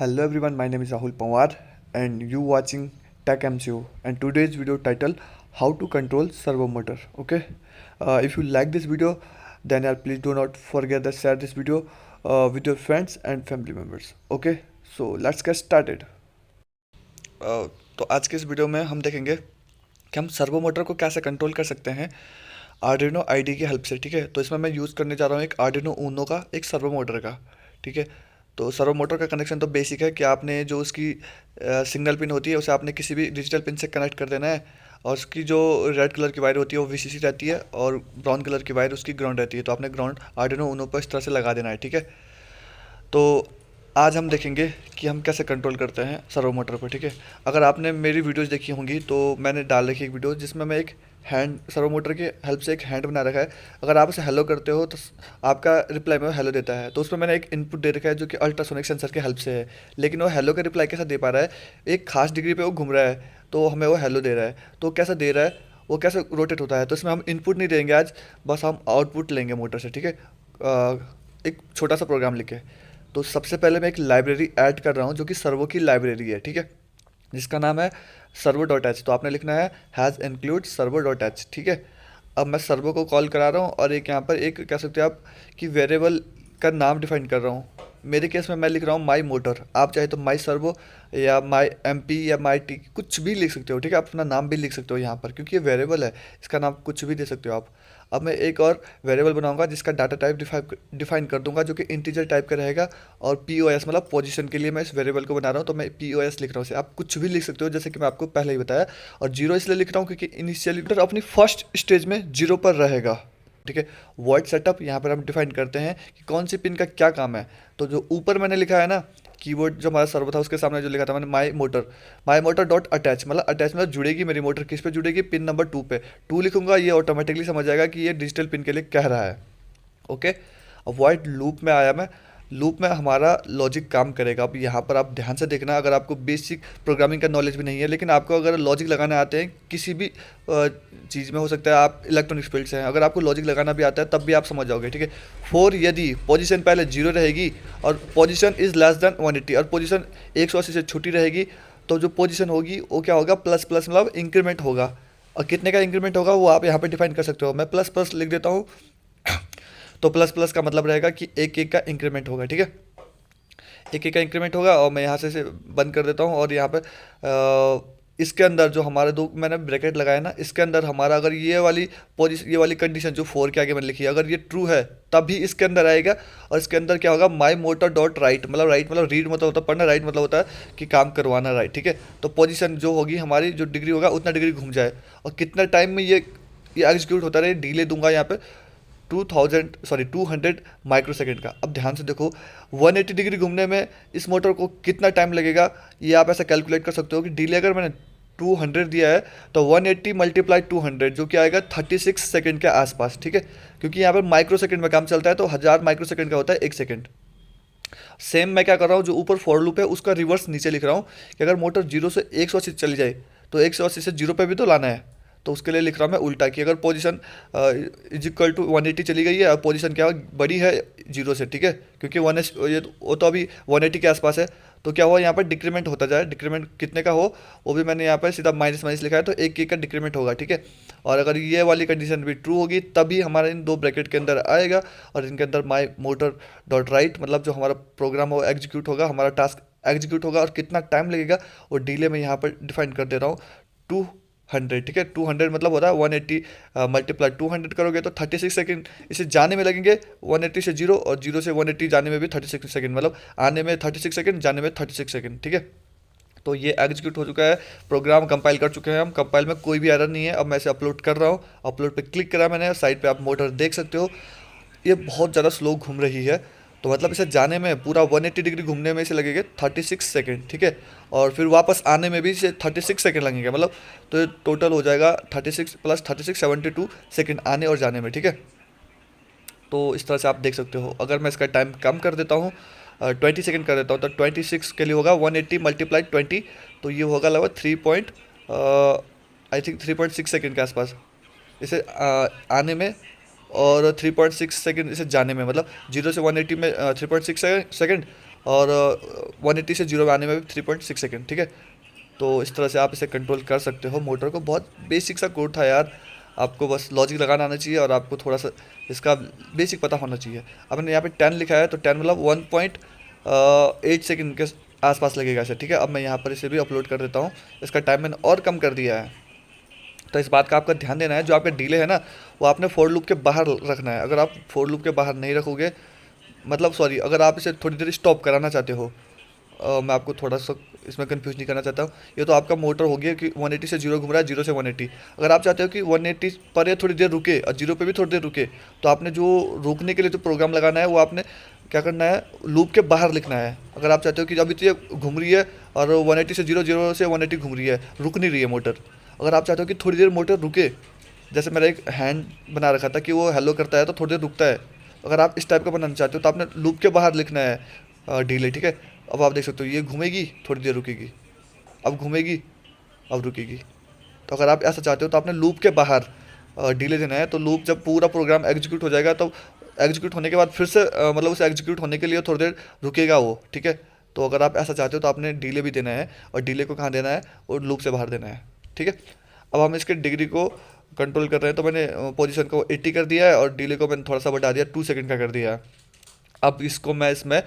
Hello everyone, my name is Rahul Pawar and you watching Tech MCU and today's video title how to control servo motor. Okay, if you like this video then please do not forget to share this video with your friends and family members. Okay, so let's get started. तो आज के इस video में हम देखेंगे कि हम servo motor को कैसे कंट्रोल कर सकते हैं आर्डिनो आईडी की हेल्प से। ठीक है, तो इसमें मैं यूज़ करने जा रहा हूँ एक आर्डिनो ऊनो का एक सर्वो मोटर का। ठीक है, तो सर्वो मोटर का कनेक्शन तो बेसिक है कि आपने जो उसकी सिग्नल पिन होती है उसे आपने किसी भी डिजिटल पिन से कनेक्ट कर देना है और उसकी जो रेड कलर की वायर होती है वो वीसीसी रहती है और ब्राउन कलर की वायर उसकी ग्राउंड रहती है। तो आपने ग्राउंड आर्डिनो ऊनो पर इस तरह से लगा देना है। ठीक है, तो आज हम देखेंगे कि हम कैसे कंट्रोल करते हैं सर्वो मोटर पर। ठीक है, अगर आपने मेरी वीडियोस देखी होंगी तो मैंने डाल रखी एक वीडियो जिसमें मैं एक हैंड सर्वो मोटर की हेल्प से एक हैंड बना रखा है। अगर आप उसे हेलो करते हो तो आपका रिप्लाई में वो हेलो देता है। तो उसमें मैंने एक इनपुट दे रखा है जो कि अल्ट्रासोनिक सेंसर की हेल्प से है, लेकिन वो हेलो का रिप्लाई कैसा दे पा रहा है, एक खास डिग्री पे वो घूम रहा है तो हमें वो हेलो दे रहा है। तो कैसा दे रहा है, वो कैसे रोटेट होता है, तो इसमें हम इनपुट नहीं देंगे आज, बस हम आउटपुट लेंगे मोटर से। ठीक है, एक छोटा सा प्रोग्राम लिखे। तो सबसे पहले मैं एक लाइब्रेरी ऐड कर रहा हूँ जो कि सर्वो की लाइब्रेरी है। ठीक है, जिसका नाम है सर्वो डॉट एच। तो आपने लिखना है has include servo dot H. ठीक है, अब मैं सर्वो को कॉल करा रहा हूँ और एक यहाँ पर एक कह सकते हो आप कि वेरिएबल का नाम डिफाइन कर रहा हूँ। मेरे केस में मैं लिख रहा हूँ माई मोटर, आप चाहे तो माई सर्वो या माई एम पी या माई टी कुछ भी लिख सकते हो। ठीक है, आप अपना नाम भी लिख सकते हो यहाँ पर, क्योंकि ये वेरिएबल है, इसका नाम कुछ भी दे सकते हो आप। अब मैं एक और वेरिएबल बनाऊंगा जिसका डाटा टाइप डिफाइन कर दूंगा जो कि इंटीजर टाइप का रहेगा और पी ओ एस मतलब पोजीशन के लिए मैं इस वेरिएबल को बना रहा हूँ, तो मैं पी ओ एस लिख रहा हूँ। इसे आप कुछ भी लिख सकते हो जैसे कि मैं आपको पहले ही बताया। और जीरो इसलिए लिख रहा हूँ क्योंकि इनिशियली अपनी फर्स्ट स्टेज में जीरो पर रहेगा। ठीक है, वॉइड सेटअप यहाँ पर हम डिफाइन करते हैं कि कौन सी पिन का क्या काम है। तो जो ऊपर मैंने लिखा है ना कीबोर्ड जो हमारा सर्वर था उसके सामने जो लिखा था मैंने माई मोटर डॉट अटैच, मतलब अटैच मतलब जुड़ेगी मेरी मोटर किस पे जुड़ेगी, पिन नंबर 2 पे। 2 लिखूंगा, ये ऑटोमेटिकली समझ जाएगा कि ये डिजिटल पिन के लिए कह रहा है। ओके, अब वॉइड लूप में आया मैं। लूप में हमारा लॉजिक काम करेगा। अब यहाँ पर आप ध्यान से देखना, अगर आपको बेसिक प्रोग्रामिंग का नॉलेज भी नहीं है लेकिन आपको अगर लॉजिक लगाने आते हैं किसी भी चीज़ में, हो सकता है आप इलेक्ट्रॉनिक्स फील्ड से हैं, अगर आपको लॉजिक लगाना भी आता है तब भी आप समझ जाओगे। ठीक है, फोर यदि पोजीशन पहले जीरो रहेगी और पोजीशन इज़ लेस देन 180 और पोजीशन 180 से छोटी रहेगी तो जो पोजीशन होगी वो क्या होगा, प्लस प्लस मतलब इंक्रीमेंट होगा। और कितने का इंक्रीमेंट होगा वो आप यहाँ पे डिफाइन कर सकते हो। मैं प्लस प्लस लिख देता हूँ। तो प्लस प्लस का मतलब रहेगा कि एक एक का इंक्रीमेंट होगा। ठीक है, एक एक का इंक्रीमेंट होगा और मैं यहाँ से बंद कर देता हूँ। और यहाँ पे इसके अंदर जो हमारे दो मैंने ब्रैकेट लगाया ना, इसके अंदर हमारा अगर ये वाली पोजीशन, ये वाली कंडीशन जो 4 के आगे मैंने लिखी है, अगर ये ट्रू है तभी इसके अंदर आएगा। और इसके अंदर क्या होगा, माई मोटर डॉट राइट, मतलब राइट मतलब रीड मतलब होता है पढ़ना, राइट मतलब होता है कि काम करवाना, राइट। ठीक है, तो पोजीशन जो होगी हमारी जो डिग्री होगा उतना डिग्री घूम जाए और कितना टाइम में ये एग्जीक्यूट होता रहे। डिले दूंगा यहाँ पे 200 माइक्रो सेकेंड का। अब ध्यान से देखो 180 डिग्री घूमने में इस मोटर को कितना टाइम लगेगा, ये आप ऐसा कैलकुलेट कर सकते हो कि डिले अगर मैंने 200 दिया है तो 180 मल्टीप्लाई 200 जो कि आएगा 36 सेकंड के आसपास। ठीक है, क्योंकि यहाँ पर माइक्रो सेकंड में काम चलता है तो 1000 माइक्रो सेकंड का होता है 1 सेकंड। सेम मैं क्या कर रहा हूँ, जो ऊपर फॉर लूप है उसका रिवर्स नीचे लिख रहा हूँ कि अगर मोटर 0 से 180 चली जाए तो 180 से 0 पे भी तो लाना है। तो उसके लिए लिख रहा हूँ मैं उल्टा कि अगर पोजीशन इज इक्वल टू 180 चली गई है और पोजीशन क्या बड़ी है 0 से। ठीक है, क्योंकि ये वो तो अभी 180 के आसपास है तो क्या हुआ यहाँ पर डिक्रीमेंट होता जाए। डिक्रीमेंट कितने का हो वो भी मैंने यहाँ पर सीधा माइनस माइनस लिखा है, तो एक एक का डिक्रीमेंट होगा। ठीक है, और अगर ये वाली कंडीशन भी ट्रू होगी तभी हमारा इन दो ब्रैकेट के अंदर आएगा और इनके अंदर माई मोटर डॉट राइट मतलब जो हमारा प्रोग्राम हो एग्जीक्यूट होगा, हमारा टास्क एग्जीक्यूट होगा और कितना टाइम लगेगा और डिले में यहाँ पर डिफाइन कर दे रहा हूँ 200। ठीक है, 200 मतलब होता है 180 मल्टीप्लाई 200 करोगे तो 36 सेकंड इसे जाने में लगेंगे, 180 से 0 और 0 से 180 जाने में भी 36 सेकंड, मतलब आने में 36 सेकंड, जाने में 36 सेकंड। ठीक है, तो ये एग्जीक्यूट हो चुका है, प्रोग्राम कंपाइल कर चुके हैं हम। कंपाइल में कोई भी एरर नहीं है। अब मैं इसे अपलोड कर रहा हूँ, अपलोड पे क्लिक करा मैंने, साइड पे आप मोटर देख सकते हो ये बहुत ज़्यादा स्लो घूम रही है। तो मतलब इसे जाने में पूरा 180 डिग्री घूमने में इसे लगेंगे 36 सेकंड। ठीक है, और फिर वापस आने में भी इसे 36 सेकंड लगेंगे, मतलब तो टोटल हो जाएगा 36 प्लस 36 72 सेकंड आने और जाने में। ठीक है, तो इस तरह से आप देख सकते हो। अगर मैं इसका टाइम कम कर देता हूँ 20 सेकंड कर देता हूँ तो 26 के लिए होगा 180 मल्टीप्लाई 20, तो ये होगा लगभग 3.6 सेकंड के आसपास इसे आने में और 3.6 सेकंड इसे जाने में, मतलब 0 से 180 में 3.6 सेकंड और 180 से 0 में आने में भी 3.6 सेकेंड, ठीक है। तो इस तरह से आप इसे कंट्रोल कर सकते हो मोटर को। बहुत बेसिक सा कोड था यार, आपको बस लॉजिक लगाना आना चाहिए और आपको थोड़ा सा इसका बेसिक पता होना चाहिए। अब मैंने यहाँ पे 10 लिखा है, तो 10 मतलब 1.8 सेकेंड के आसपास लगेगा इसे, ठीक है। अब मैं यहाँ पर इसे भी अपलोड कर देता हूँ, इसका टाइम मैंने और कम कर दिया है। तो इस बात का आपका ध्यान देना है, जो आपका डिले है ना वो आपने फोर लूप के बाहर रखना है। अगर आप फोर लूप के बाहर नहीं रखोगे, मतलब सॉरी, अगर आप इसे थोड़ी देर स्टॉप कराना चाहते हो, मैं आपको थोड़ा सा इसमें कंफ्यूज नहीं करना चाहता हूँ। ये तो आपका मोटर हो गया कि 180 से 0 घूम रहा है, 0 से 180। अगर आप चाहते हो कि 180 पर ये थोड़ी देर रुके और 0 पे भी थोड़ी देर रुके, तो आपने जो रुकने के लिए जो प्रोग्राम लगाना है वो आपने क्या करना है, लूप के बाहर लिखना है। अगर आप चाहते हो कि अभी तो ये घूम रही है और 180 से 0, 0 से 180 घूम रही है, रुक नहीं रही है मोटर। अगर आप चाहते हो कि थोड़ी देर मोटर रुके, जैसे मेरा एक हैंड बना रखा था कि वो हेलो करता है तो थोड़ी देर रुकता है, अगर आप इस टाइप का बनाना चाहते हो तो आपने लूप के बाहर लिखना है डिले, ठीक है। अब आप देख सकते हो ये घूमेगी, थोड़ी देर रुकेगी, अब घूमेगी, अब रुकेगी। तो अगर आप ऐसा चाहते हो तो आपने लूप के बाहर डिले देना है। तो लूप जब पूरा प्रोग्राम एग्जीक्यूट हो जाएगा, तो एग्जीक्यूट होने के बाद फिर से मतलब उसे एग्जीक्यूट होने के लिए थोड़ी देर रुकेगा वो, ठीक है। तो अगर आप ऐसा चाहते हो तो आपने डिले भी देना है, और डिले को कहाँ देना है, और लूप से बाहर देना है, ठीक है। अब हम इसके डिग्री को कंट्रोल कर रहे हैं, तो मैंने पोजीशन को 80 कर दिया है और डिले को मैंने थोड़ा सा बढ़ा दिया, 2 सेकंड का कर दिया है। अब इसको मैं इसमें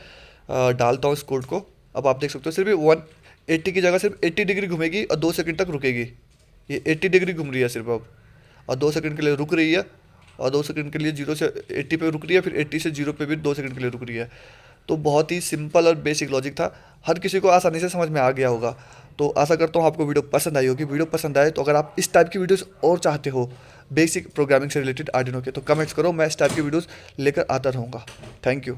डालता हूँ इस कोड को। अब आप देख सकते हो सिर्फ 180 की जगह सिर्फ 80 डिग्री घूमेगी और 2 सेकंड तक रुकेगी। ये 80 डिग्री घूम रही है सिर्फ अब, और 2 सेकंड के लिए रुक रही है, और 2 सेकंड के लिए 0 से 80 पे रुक रही है, फिर 80 से 0 पे भी 2 सेकंड के लिए रुक रही है। तो बहुत ही सिंपल और बेसिक लॉजिक था, हर किसी को आसानी से समझ में आ गया होगा। तो आशा करता हूँ आपको वीडियो पसंद आई होगी। वीडियो पसंद आए तो अगर आप इस टाइप की वीडियोस और चाहते हो बेसिक प्रोग्रामिंग से रिलेटेड आर्डिनो के, तो कमेंट्स करो, मैं इस टाइप की वीडियोस लेकर आता रहूँगा। Thank you.